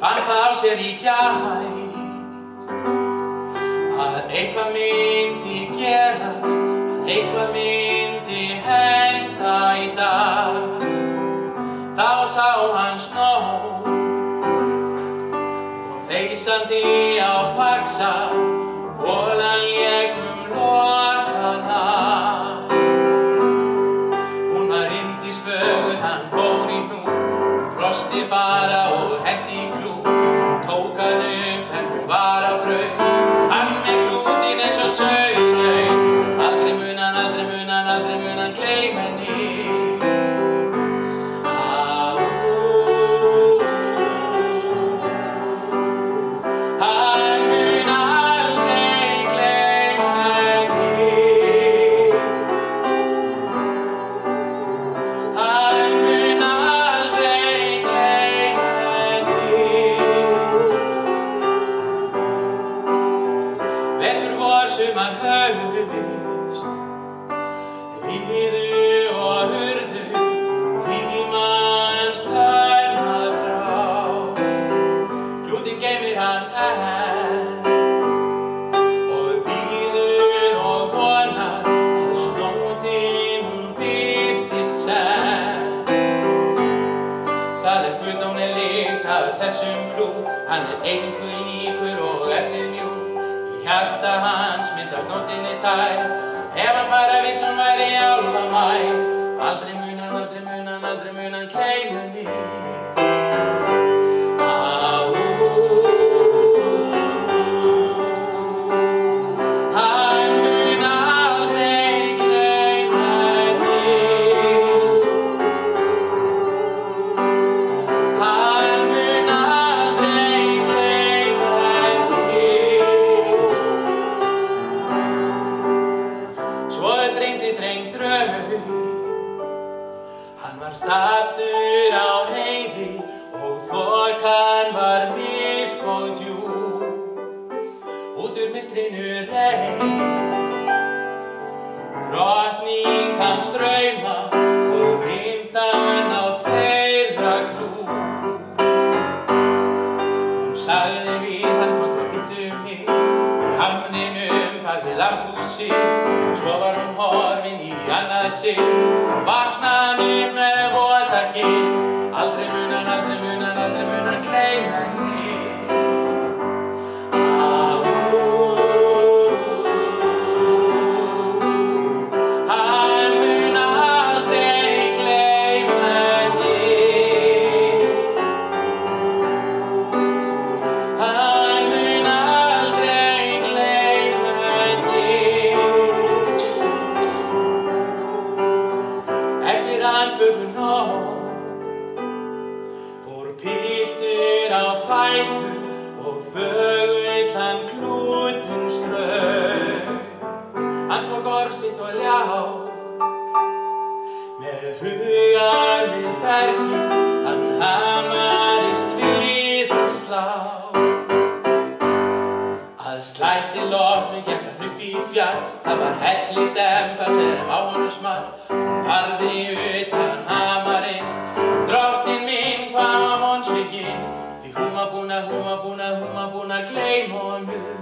fann það á sér í gær að eitthvað myndi gerast, að eitthvað myndi henda í dag. Þá sá hann snjó og þeisandi á faxa, golan lék lokana. Hún var yndisfögur, hann fór í hnút, hún brosti bara og hendi í klút. Hún tók hann upp en hún var á braut, hann með klútinn eins og sauðlaug. Aldrei mun hann, aldrei mun hann, aldrei mun hann gleym henni. Sumar haust, liðu og hurðu, tímans törnað brá. Klútinn geymir hann enn og bíður og vonar að snótin hún birtist senn. Það guðdómleg lykt af þessum klút, hann engu líkur og efnið mjúkt. Hjarta hans myndast nótinni tær, ef hann bara viss hann væri álfamær. Aldrei mun hann, aldrei mun hann, aldrei mun hann gleyma henni. Hann mun aldrei gleyma henni. Hann mun aldrei gleyma henni. Svo dreymdi dreng draug, hann var staddur á heiði og þokan var myrk og djúp. Út úr mistrinu reið drottning hans drauma og mynda hann á fleira klúp. Hún sagði við hann, komdu og hittu mig í hamninum bak við lambhúsið. Svo var hún horfin í annað sinn og vaknaði hann upp með vota kinn. Aldrei mun hann, aldrei mun hann, aldrei mun hann gleyma henni. Hann mun aldrei gleyma henni. Hann mun aldrei gleyma henni. Eftir andvöku nótt fór piltur á fætur og þögull hann klútinn strauk. Hann tók orð sitt og ljá með hugann við bergið, hann hamaðist við að slá. Að slætti lognu gekk hann upp í fjall, það var hellidemba sem á honum small. Hann barði utan hamarinn, drottinn minn hvað var vonsvikinn, því hún var búin að gleyma honum.